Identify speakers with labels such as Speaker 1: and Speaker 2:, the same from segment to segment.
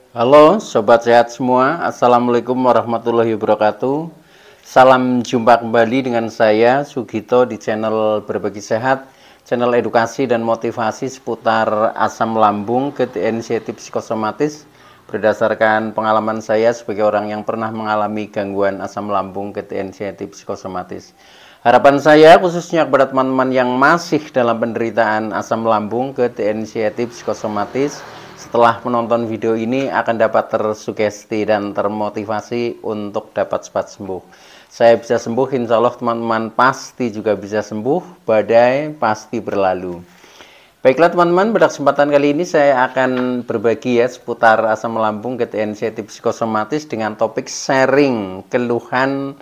Speaker 1: Halo Sobat Sehat semua, Assalamualaikum warahmatullahi wabarakatuh. Salam jumpa kembali dengan saya Sugito di channel Berbagi Sehat, channel edukasi dan motivasi seputar asam lambung, anxiety psikosomatis, berdasarkan pengalaman saya sebagai orang yang pernah mengalami gangguan asam lambung, anxiety psikosomatis. Harapan saya khususnya kepada teman-teman yang masih dalam penderitaan asam lambung, anxiety psikosomatis, setelah menonton video ini akan dapat tersugesti dan termotivasi untuk dapat cepat sembuh. Saya bisa sembuh, insya Allah teman-teman pasti juga bisa sembuh, badai pasti berlalu. Baiklah teman-teman, pada kesempatan kali ini saya akan berbagi seputar asam lambung, anxiety psikosomatis dengan topik sharing keluhan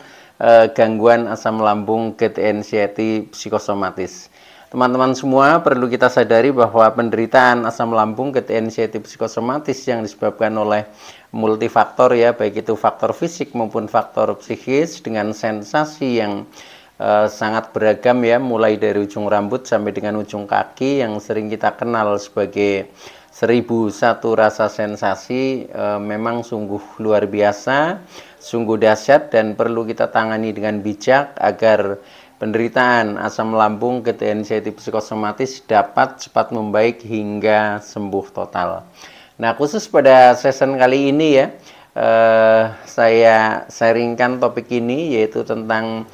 Speaker 1: gangguan asam lambung, anxiety psikosomatis. Teman-teman semua perlu kita sadari bahwa penderitaan asam lambung, anxiety psikosomatis yang disebabkan oleh multifaktor baik itu faktor fisik maupun faktor psikis dengan sensasi yang sangat beragam mulai dari ujung rambut sampai dengan ujung kaki yang sering kita kenal sebagai 1001 rasa sensasi, memang sungguh luar biasa, sungguh dahsyat dan perlu kita tangani dengan bijak agar penderitaan asam lambung, anxiety psikosomatis dapat cepat membaik hingga sembuh total. Nah, khusus pada session kali ini saya sharingkan topik ini yaitu tentang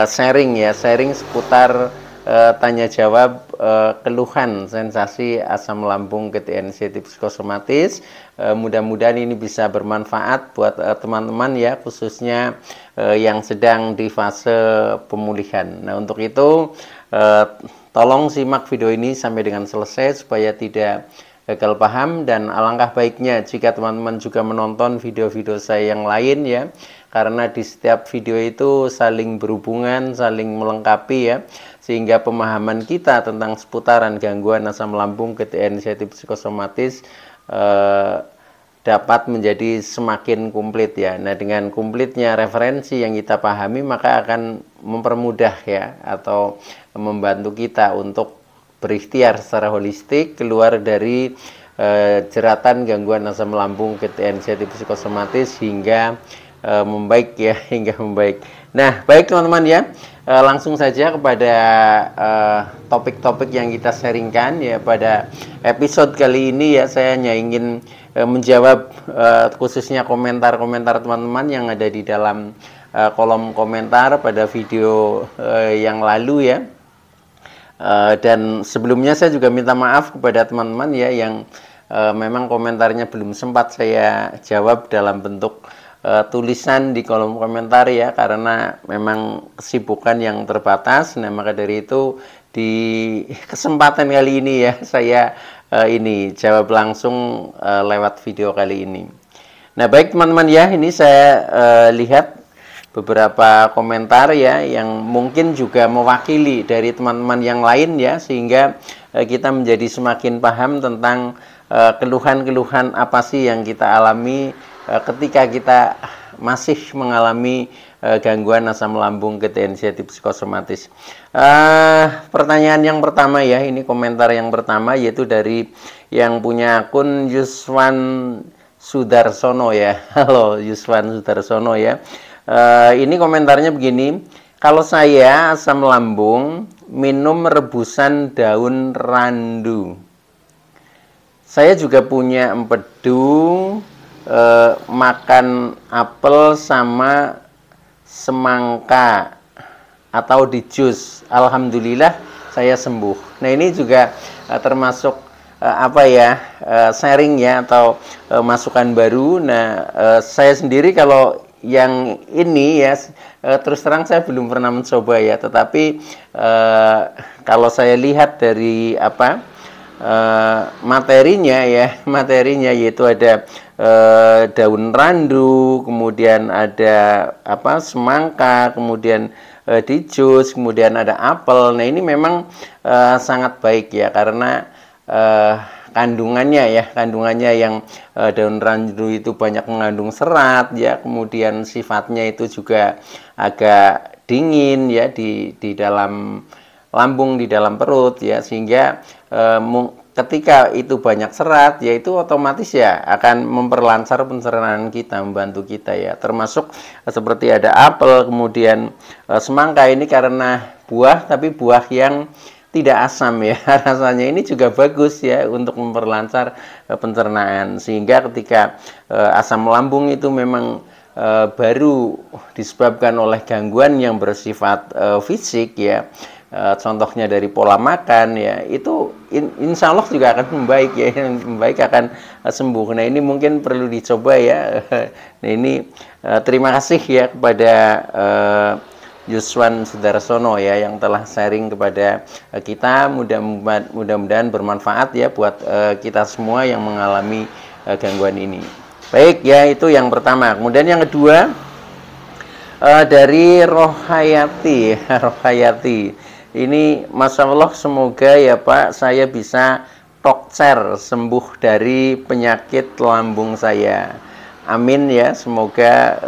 Speaker 1: sharing seputar tanya jawab keluhan sensasi asam lambung, anxiety psikosomatis. Mudah-mudahan ini bisa bermanfaat buat teman-teman khususnya yang sedang di fase pemulihan. Nah, untuk itu tolong simak video ini sampai dengan selesai supaya tidak gagal paham, dan alangkah baiknya jika teman-teman juga menonton video-video saya yang lain karena di setiap video itu saling berhubungan, saling melengkapi sehingga pemahaman kita tentang seputaran gangguan asam lambung, anxiety psikosomatis dapat menjadi semakin komplit Nah, dengan komplitnya referensi yang kita pahami maka akan mempermudah atau membantu kita untuk berikhtiar secara holistik keluar dari jeratan gangguan asam lambung, anxiety psikosomatis hingga membaik hingga membaik. Nah, baik teman-teman langsung saja kepada topik-topik yang kita sharingkan pada episode kali ini saya hanya ingin menjawab khususnya komentar-komentar teman-teman yang ada di dalam kolom komentar pada video yang lalu dan sebelumnya saya juga minta maaf kepada teman-teman yang memang komentarnya belum sempat saya jawab dalam bentuk tulisan di kolom komentar karena memang kesibukan yang terbatas. Nah, maka dari itu di kesempatan kali ini saya ini jawab langsung lewat video kali ini. Nah, baik teman-teman ini saya lihat beberapa komentar yang mungkin juga mewakili dari teman-teman yang lain sehingga kita menjadi semakin paham tentang keluhan-keluhan apa sih yang kita alami ketika kita masih mengalami gangguan asam lambung, anxiety psikosomatis. Pertanyaan yang pertama ini komentar yang pertama yaitu dari yang punya akun Yuswan Sudarsono Halo Yuswan Sudarsono ini komentarnya begini, kalau saya asam lambung minum rebusan daun randu. Saya juga punya empedu, makan apel sama semangka atau di jus. Alhamdulillah saya sembuh. Nah, ini juga termasuk sharing atau masukan baru. Nah, saya sendiri kalau yang ini terus terang saya belum pernah mencoba tetapi kalau saya lihat dari materinya yaitu ada daun randu, kemudian ada semangka, kemudian di jus, kemudian ada apel. Nah, ini memang sangat baik karena kandungannya yang daun randu itu banyak mengandung serat kemudian sifatnya itu juga agak dingin di dalam lambung, di dalam perut sehingga ketika itu banyak serat, yaitu otomatis ya akan memperlancar pencernaan kita, membantu kita ya. Termasuk seperti ada apel, kemudian semangka ini karena buah, tapi buah yang tidak asam ya. Rasanya ini juga bagus ya untuk memperlancar pencernaan. Sehingga ketika asam lambung itu memang baru disebabkan oleh gangguan yang bersifat fisik ya. Contohnya dari pola makan ya, itu insya Allah juga akan membaik ya, membaik akan sembuh. Nah ini mungkin perlu dicoba ya. Nah ini terima kasih ya kepada Yuswan Sudarsono ya yang telah sharing kepada kita. Mudah-mudahan bermanfaat ya buat kita semua yang mengalami gangguan ini. Baik ya, itu yang pertama. Kemudian yang kedua dari Rohayati. Rohayati ini, Masya Allah, semoga ya Pak saya bisa tokcer sembuh dari penyakit lambung saya. Amin ya, semoga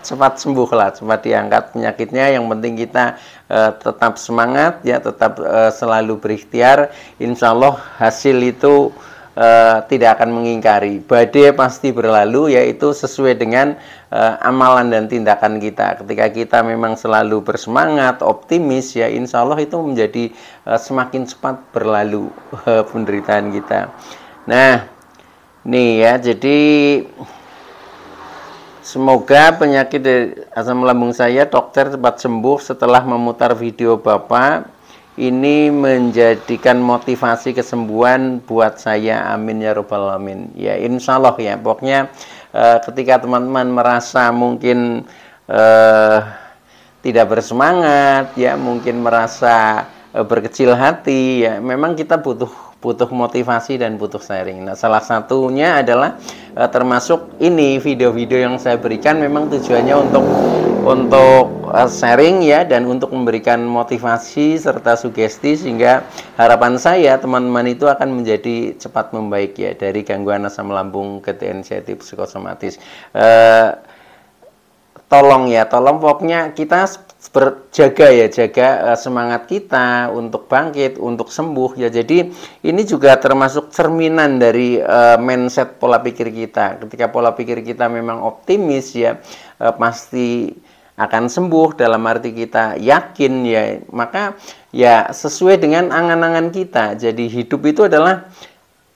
Speaker 1: cepat sembuh lah, cepat diangkat penyakitnya. Yang penting kita tetap semangat ya, tetap selalu berikhtiar. Insya Allah hasil itu tidak akan mengingkari. Badai pasti berlalu, yaitu sesuai dengan amalan dan tindakan kita. Ketika kita memang selalu bersemangat, optimis ya, insya Allah itu menjadi semakin cepat berlalu penderitaan kita. Nah, nih ya, jadi semoga penyakit dari asam lambung saya, dokter, cepat sembuh. Setelah memutar video Bapak, ini menjadikan motivasi kesembuhan buat saya. Amin ya robbal alamin. Ya insya Allah ya. Pokoknya ketika teman-teman merasa mungkin tidak bersemangat ya, mungkin merasa berkecil hati ya, memang kita butuh motivasi dan butuh sharing. Nah, salah satunya adalah termasuk ini video-video yang saya berikan memang tujuannya untuk sharing ya, dan untuk memberikan motivasi serta sugesti, sehingga harapan saya teman-teman itu akan menjadi cepat membaik ya dari gangguan asam lambung, ketensiatif, psikosomatis. Tolong pokoknya kita berjaga ya, jaga semangat kita untuk bangkit, untuk sembuh ya. Jadi ini juga termasuk cerminan dari mindset pola pikir kita. Ketika pola pikir kita memang optimis ya, pasti akan sembuh, dalam arti kita yakin ya, maka ya sesuai dengan angan-angan kita. Jadi hidup itu adalah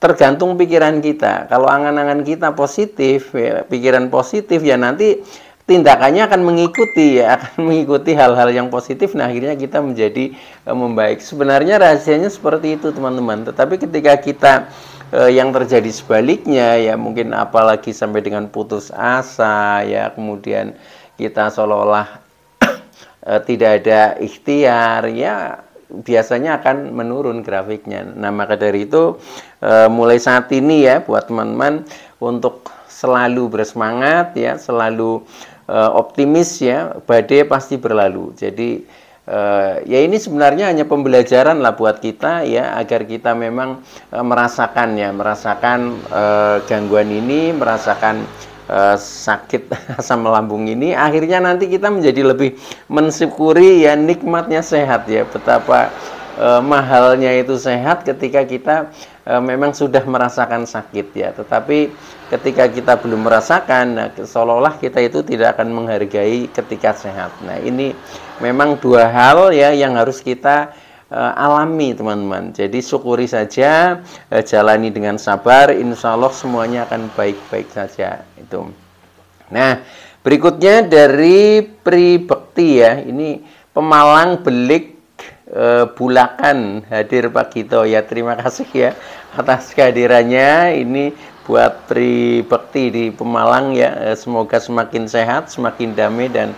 Speaker 1: tergantung pikiran kita. Kalau angan-angan kita positif ya, pikiran positif ya, nanti tindakannya akan mengikuti ya, akan mengikuti hal-hal yang positif. Nah akhirnya kita menjadi membaik. Sebenarnya rahasianya seperti itu teman-teman. Tetapi ketika kita yang terjadi sebaliknya ya, mungkin apalagi sampai dengan putus asa ya, kemudian kita seolah-olah tidak ada ikhtiar ya, biasanya akan menurun grafiknya. Nah maka dari itu mulai saat ini ya, buat teman-teman untuk selalu bersemangat ya, selalu optimis ya, badai pasti berlalu. Jadi ya ini sebenarnya hanya pembelajaran lah buat kita ya, agar kita memang merasakan gangguan ini, merasakan sakit asam lambung ini. Akhirnya nanti kita menjadi lebih mensyukuri ya nikmatnya sehat ya, betapa mahalnya itu sehat ketika kita memang sudah merasakan sakit ya. Tetapi ketika kita belum merasakan, nah, seolah-olah kita itu tidak akan menghargai ketika sehat. Nah ini memang dua hal ya yang harus kita alami teman-teman. Jadi syukuri saja, jalani dengan sabar, insya Allah semuanya akan baik-baik saja itu. Nah berikutnya dari Pri Bekti ya, ini Pemalang Belik Bulakan hadir Pak Gito ya, terima kasih ya atas kehadirannya. Ini buat Pri Bekti di Pemalang ya, semoga semakin sehat, semakin damai, dan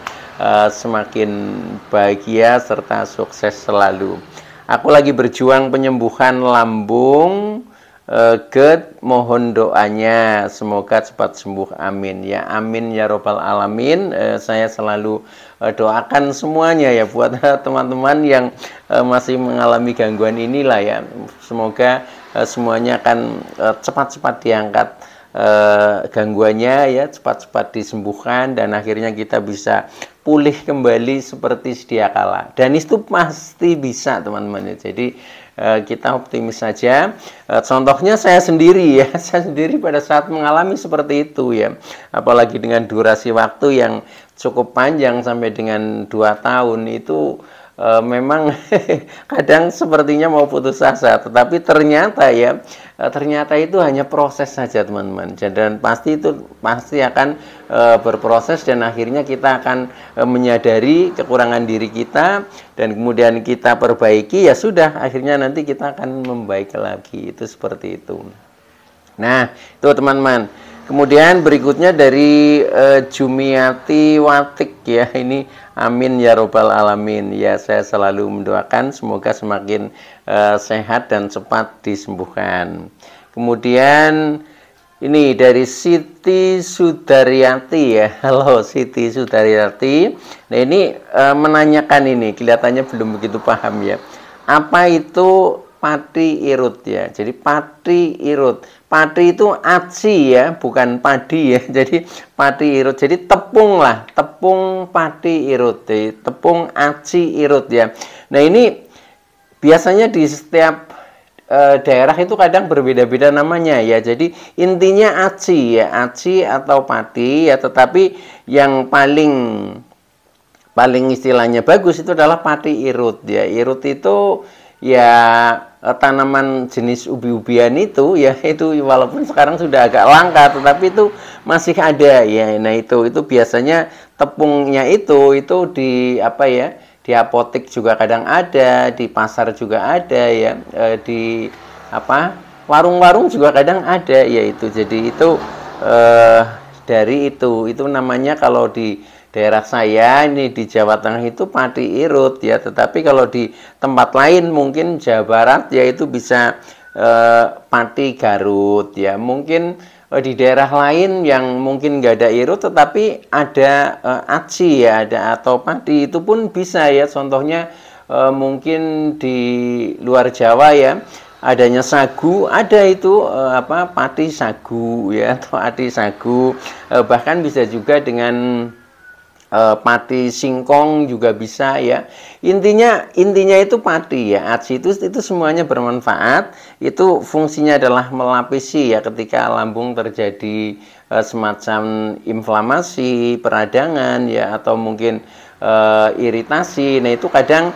Speaker 1: semakin bahagia serta sukses selalu. Aku lagi berjuang penyembuhan lambung, mohon doanya semoga cepat sembuh, amin ya, amin ya robbal alamin. Saya selalu doakan semuanya ya buat teman-teman yang masih mengalami gangguan inilah ya, semoga semuanya akan cepat-cepat diangkat gangguannya ya, cepat-cepat disembuhkan, dan akhirnya kita bisa pulih kembali seperti sedia kala. Dan itu pasti bisa teman-teman ya. Jadi kita optimis saja. Contohnya saya sendiri ya, saya sendiri pada saat mengalami seperti itu ya, apalagi dengan durasi waktu yang cukup panjang sampai dengan 2 tahun itu. Memang kadang sepertinya mau putus asa, tetapi ternyata ya, ternyata itu hanya proses saja teman-teman, dan pasti akan berproses, dan akhirnya kita akan menyadari kekurangan diri kita dan kemudian kita perbaiki, ya sudah, akhirnya nanti kita akan membaik lagi. Itu seperti itu. Nah, itu teman-teman. Kemudian berikutnya dari Jumiati Watik ya, ini amin ya robbal alamin ya, saya selalu mendoakan semoga semakin sehat dan cepat disembuhkan. Kemudian ini dari Siti Sudaryati ya, halo Siti Sudaryati. Nah ini menanyakan, ini kelihatannya belum begitu paham ya, apa itu pati irut ya. Jadi pati irut, pati itu aci ya, bukan padi ya. Jadi pati irut, jadi tepung lah, tepung pati irut, jadi tepung aci irut ya. Nah ini biasanya di setiap daerah itu kadang berbeda-beda namanya ya. Jadi intinya aci ya, aci atau pati ya, tetapi yang paling istilahnya bagus itu adalah pati irut ya. Irut itu ya tanaman jenis ubi-ubian itu ya, itu walaupun sekarang sudah agak langka tetapi itu masih ada ya. Nah itu biasanya tepungnya itu di apa ya, di apotek juga kadang ada, di pasar juga ada ya, di apa warung-warung juga kadang ada ya. Itu jadi itu dari itu namanya, kalau di daerah saya ini di Jawa Tengah itu pati irut ya, tetapi kalau di tempat lain mungkin Jawa Barat ya itu bisa pati Garut ya. Mungkin di daerah lain yang mungkin nggak ada irut tetapi ada aci ya, ada atau pati, itu pun bisa ya. Contohnya mungkin di luar Jawa ya, adanya sagu, ada itu apa pati sagu ya, atau ati sagu, bahkan bisa juga dengan pati singkong juga bisa ya. Intinya itu pati ya, aci itu semuanya bermanfaat. Itu fungsinya adalah melapisi ya ketika lambung terjadi semacam inflamasi, peradangan ya, atau mungkin iritasi. Nah itu kadang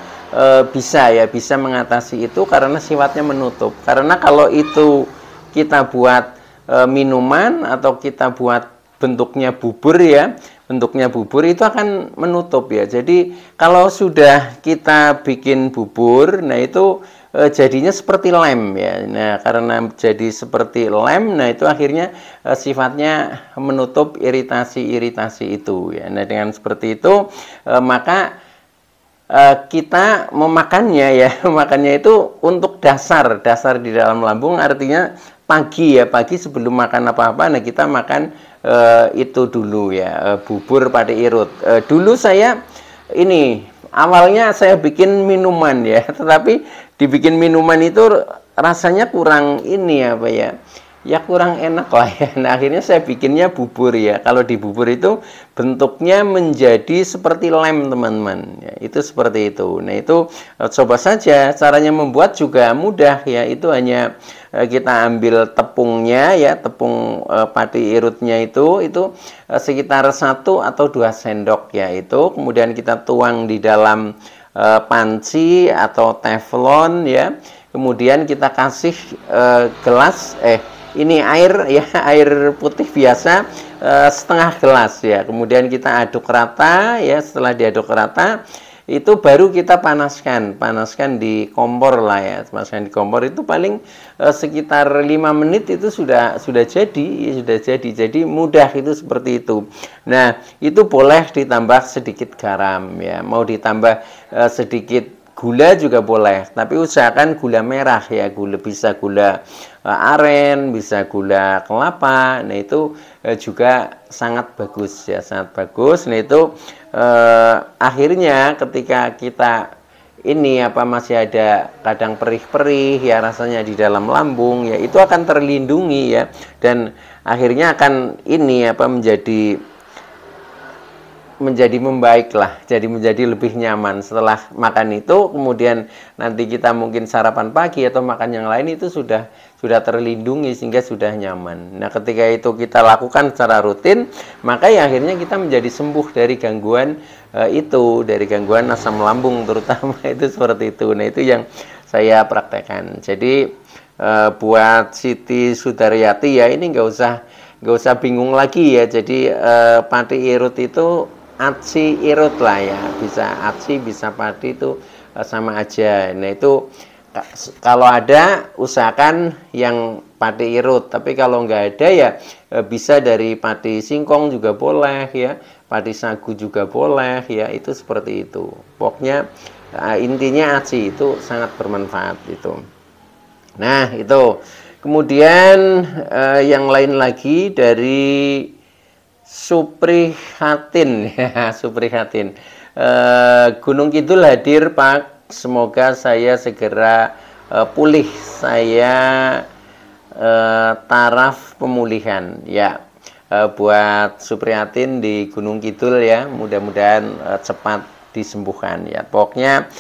Speaker 1: bisa mengatasi itu karena sifatnya menutup. Karena kalau itu kita buat minuman atau kita buat bentuknya bubur ya, bentuknya bubur itu akan menutup ya. Jadi kalau sudah kita bikin bubur, nah itu jadinya seperti lem ya. Nah karena jadi seperti lem, nah itu akhirnya sifatnya menutup iritasi itu ya. Nah dengan seperti itu maka kita memakannya ya, makannya itu untuk dasar di dalam lambung, artinya pagi sebelum makan apa-apa, nah kita makan itu dulu ya, bubur pati irut. Dulu saya ini awalnya saya bikin minuman ya, tetapi dibikin minuman itu rasanya kurang ini apa ya kurang enak lah ya. Nah akhirnya saya bikinnya bubur ya. Kalau di bubur itu bentuknya menjadi seperti lem teman-teman ya, itu seperti itu. Nah itu coba saja, caranya membuat juga mudah ya. Itu hanya kita ambil tepungnya ya, tepung pati irutnya itu sekitar 1 atau 2 sendok ya. Itu kemudian kita tuang di dalam panci atau teflon ya. Kemudian kita kasih gelas ini air ya, air putih biasa setengah gelas ya. Kemudian kita aduk rata ya. Setelah diaduk rata itu baru kita panaskan di kompor lah ya. Panaskan di kompor itu paling sekitar 5 menit itu sudah jadi. Jadi mudah itu seperti itu. Nah itu boleh ditambah sedikit garam ya. Mau ditambah sedikit gula juga boleh, tapi usahakan gula merah ya. Bisa gula aren, bisa gula kelapa. Nah itu juga sangat bagus ya, sangat bagus. Nah itu akhirnya ketika kita ini masih ada kadang perih-perih ya rasanya di dalam lambung ya, itu akan terlindungi ya, dan akhirnya akan ini menjadi menjadi membaik lah, jadi menjadi lebih nyaman setelah makan itu. Kemudian nanti kita mungkin sarapan pagi atau makan yang lain itu sudah terlindungi sehingga sudah nyaman. Nah, ketika itu kita lakukan secara rutin, maka ya akhirnya kita menjadi sembuh dari gangguan itu, dari gangguan asam lambung terutama itu seperti itu. Nah, itu yang saya praktekkan. Jadi buat Siti Sudaryati ya, ini nggak usah bingung lagi ya. Jadi pati irut itu aci irut lah ya, bisa aci bisa pati itu sama aja. Nah, itu kalau ada usahakan yang pati irut, tapi kalau nggak ada ya bisa dari pati singkong juga boleh ya, pati sagu juga boleh ya, itu seperti itu. Pokoknya intinya aci itu sangat bermanfaat itu. Nah, itu. Kemudian yang lain lagi dari Suprihatin ya, Suprihatin. Gunung Kidul hadir Pak, semoga saya segera pulih, saya taraf pemulihan ya. Buat Suprihatin di Gunung Kidul ya, mudah-mudahan cepat disembuhkan ya. Pokoknya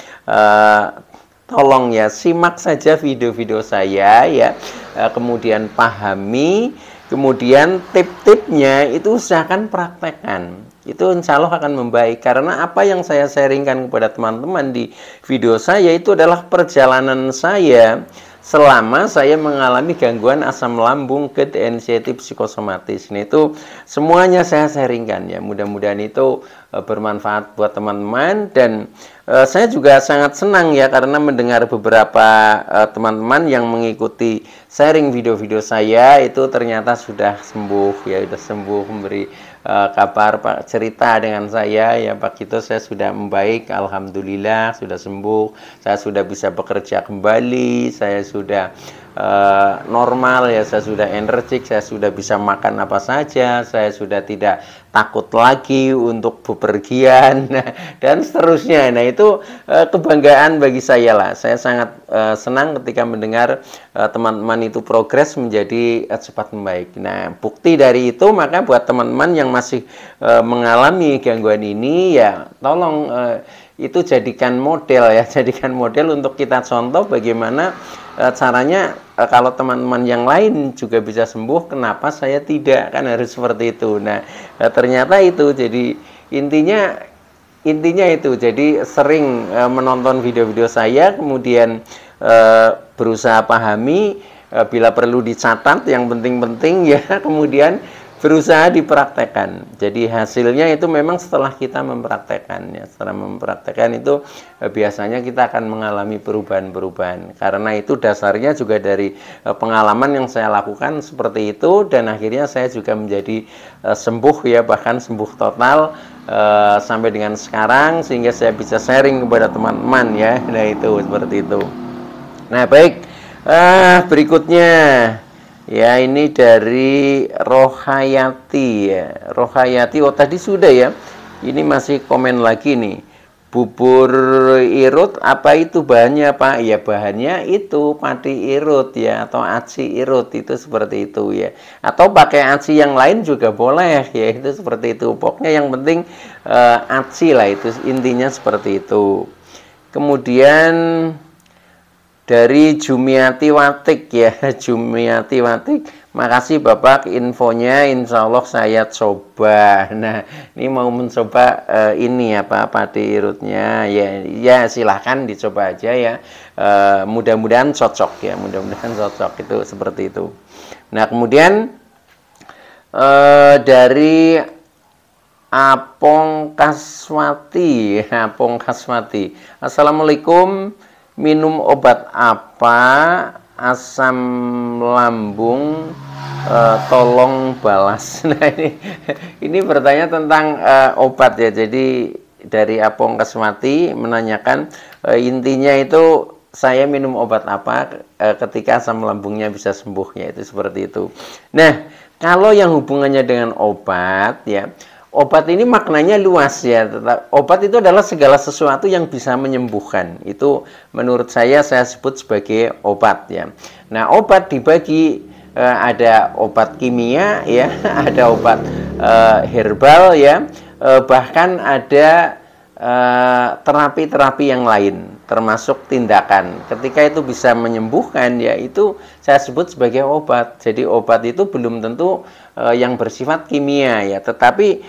Speaker 1: tolong ya simak saja video-video saya ya, kemudian pahami. Kemudian tip-tipnya itu usahakan praktekkan. Itu insya Allah akan membaik. Karena apa yang saya sharingkan kepada teman-teman di video saya itu adalah perjalanan saya selama saya mengalami gangguan asam lambung, GERD, anxiety, psikosomatis. Nah, itu semuanya saya sharingkan ya. Mudah-mudahan itu bermanfaat buat teman-teman. Dan saya juga sangat senang ya karena mendengar beberapa teman-teman yang mengikuti sharing video-video saya itu ternyata sudah sembuh ya, sudah sembuh, memberi kabar, Pak, cerita dengan saya ya, Pak Gito, saya sudah membaik, alhamdulillah sudah sembuh, saya sudah bisa bekerja kembali, saya sudah normal ya, saya sudah energik, saya sudah bisa makan apa saja, saya sudah tidak takut lagi untuk bepergian dan seterusnya. Nah, itu kebanggaan bagi saya lah. Saya sangat senang ketika mendengar teman-teman itu progres menjadi cepat membaik. Nah, bukti dari itu, maka buat teman-teman yang masih mengalami gangguan ini ya, tolong itu jadikan model ya, jadikan model untuk kita contoh bagaimana caranya. Kalau teman-teman yang lain juga bisa sembuh, kenapa saya tidak? Kan harus seperti itu. Nah, ternyata itu jadi intinya itu. Jadi sering menonton video-video saya, kemudian berusaha pahami, bila perlu dicatat yang penting-penting ya, kemudian berusaha dipraktekkan. Jadi hasilnya itu memang setelah kita mempraktekkan ya. Setelah mempraktekkan itu biasanya kita akan mengalami perubahan-perubahan. Karena itu dasarnya juga dari pengalaman yang saya lakukan seperti itu, dan akhirnya saya juga menjadi sembuh ya, bahkan sembuh total sampai dengan sekarang, sehingga saya bisa sharing kepada teman-teman ya. Nah, itu seperti itu. Nah, baik, berikutnya ya, ini dari Rohayati ya. Rohayati, oh tadi sudah ya. Ini masih komen lagi nih. Bubur irut, apa itu bahannya Pak? Ya, bahannya itu pati irut ya, atau aci irut, itu seperti itu ya. Atau pakai aci yang lain juga boleh ya, itu seperti itu. Pokoknya yang penting aci lah, itu intinya seperti itu. Kemudian dari Jumiati Watik ya, Jumiati Watik, makasih Bapak infonya, insya Allah saya coba. Nah, ini mau mencoba ini apa pati irutnya ya, silahkan dicoba aja ya. Mudah-mudahan cocok ya, mudah-mudahan cocok, itu seperti itu. Nah, kemudian dari Apong Kaswati, Apong Kaswati, Assalamualaikum. Minum obat apa asam lambung, tolong balas. Nah, ini bertanya tentang obat ya. Jadi dari Apong Kaswati menanyakan intinya itu saya minum obat apa ketika asam lambungnya bisa sembuh ya, itu seperti itu. Nah, kalau yang hubungannya dengan obat ya, obat ini maknanya luas ya. Obat itu adalah segala sesuatu yang bisa menyembuhkan. Itu menurut saya sebut sebagai obat ya. Nah, obat dibagi ada obat kimia ya, ada obat herbal ya, bahkan ada terapi-terapi yang lain, termasuk tindakan. Ketika itu bisa menyembuhkan, ya itu saya sebut sebagai obat. Jadi obat itu belum tentu yang bersifat kimia, ya, tetapi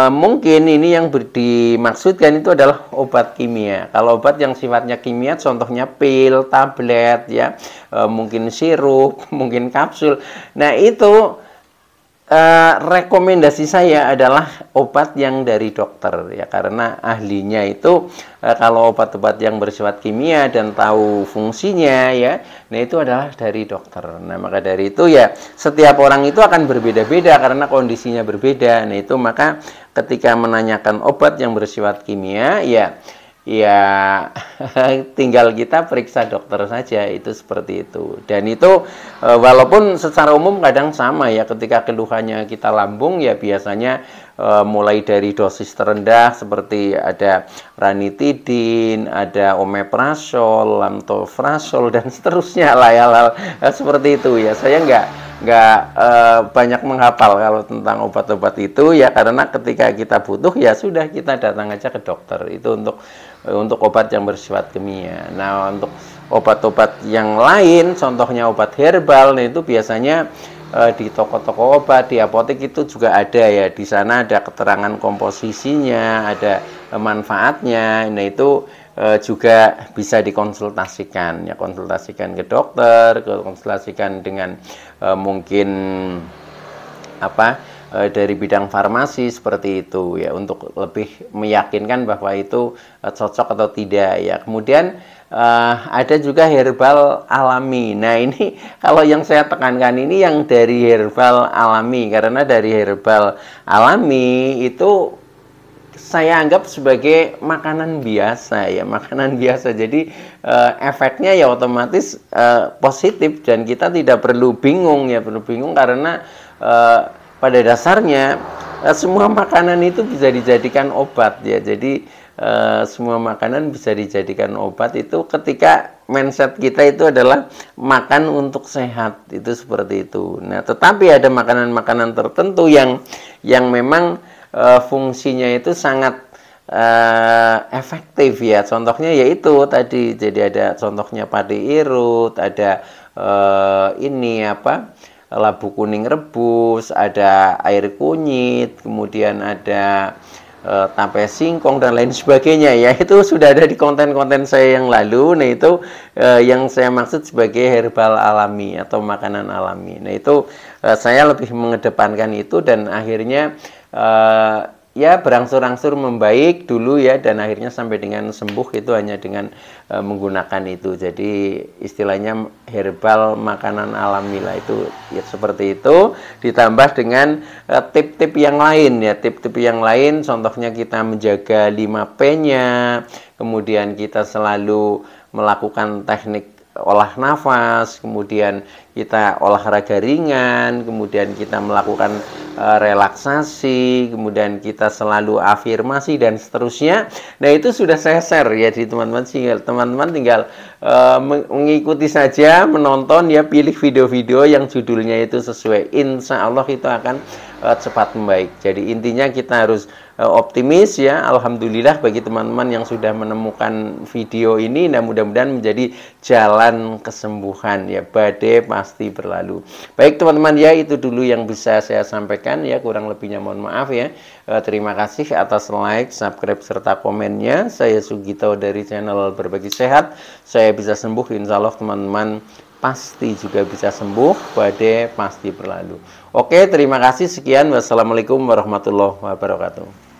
Speaker 1: mungkin ini yang dimaksudkan itu adalah obat kimia. Kalau obat yang sifatnya kimia, contohnya pil, tablet, ya, mungkin sirup, mungkin kapsul. Nah itu rekomendasi saya adalah obat yang dari dokter, ya, karena ahlinya itu kalau obat-obat yang bersifat kimia dan tahu fungsinya, ya, nah itu adalah dari dokter. Nah maka dari itu ya setiap orang itu akan berbeda-beda karena kondisinya berbeda. Nah itu maka ketika menanyakan obat yang bersifat kimia, ya tinggal kita periksa dokter saja, itu seperti itu. Dan itu walaupun secara umum kadang sama, ya, ketika keluhannya kita lambung, ya biasanya mulai dari dosis terendah seperti ada ranitidin, ada omeprazol, lansoprazol, dan seterusnya lah, hal-hal seperti itu, ya. Saya nggak banyak menghafal kalau tentang obat-obat itu, ya, karena ketika kita butuh, ya sudah, kita datang aja ke dokter. Itu untuk obat yang bersifat kimia. Nah, untuk obat-obat yang lain, contohnya obat herbal, nah itu biasanya di toko-toko obat, di apotek itu juga ada, ya. Di sana ada keterangan komposisinya, ada manfaatnya. Nah, itu juga bisa dikonsultasikan, ya, konsultasikan ke dokter, konsultasikan dengan mungkin dari bidang farmasi seperti itu, ya, untuk lebih meyakinkan bahwa itu cocok atau tidak, ya. Kemudian ada juga herbal alami. Nah ini kalau yang saya tekankan ini yang dari herbal alami, karena dari herbal alami itu saya anggap sebagai makanan biasa, ya, makanan biasa. Jadi efeknya ya otomatis positif dan kita tidak perlu bingung, ya, karena pada dasarnya semua makanan itu bisa dijadikan obat, ya. Jadi semua makanan bisa dijadikan obat itu ketika mindset kita itu adalah makan untuk sehat, itu seperti itu. Nah, tetapi ada makanan-makanan tertentu yang memang fungsinya itu sangat efektif, ya. Contohnya yaitu tadi, jadi ada contohnya padi irut, ada labu kuning rebus, ada air kunyit, kemudian ada tape singkong dan lain sebagainya, ya. Itu sudah ada di konten-konten saya yang lalu. Nah itu yang saya maksud sebagai herbal alami atau makanan alami. Nah itu saya lebih mengedepankan itu, dan akhirnya ya berangsur-angsur membaik dulu, ya, dan akhirnya sampai dengan sembuh itu hanya dengan menggunakan itu. Jadi istilahnya herbal makanan alami lah, itu ya seperti itu, ditambah dengan tip-tip yang lain, ya. Tip-tip yang lain contohnya kita menjaga 5P-nya, kemudian kita selalu melakukan teknik olah nafas, kemudian kita olahraga ringan, kemudian kita melakukan relaksasi, kemudian kita selalu afirmasi dan seterusnya. Nah itu sudah saya share, ya, di teman-teman tinggal mengikuti saja, menonton, ya, pilih video-video yang judulnya itu sesuai, insya Allah itu akan cepat membaik. Jadi intinya kita harus optimis, ya. Alhamdulillah bagi teman-teman yang sudah menemukan video ini. Nah mudah-mudahan menjadi jalan kesembuhan, ya. Badai pasti berlalu. Baik teman-teman, ya, itu dulu yang bisa saya sampaikan, ya. Kurang lebihnya mohon maaf, ya. Terima kasih atas like, subscribe, serta komennya. Saya Sugito dari channel Berbagi Sehat. Saya bisa sembuh, insya Allah teman-teman pasti juga bisa sembuh, badai pasti berlalu. Oke, terima kasih, sekian, wassalamualaikum warahmatullahi wabarakatuh.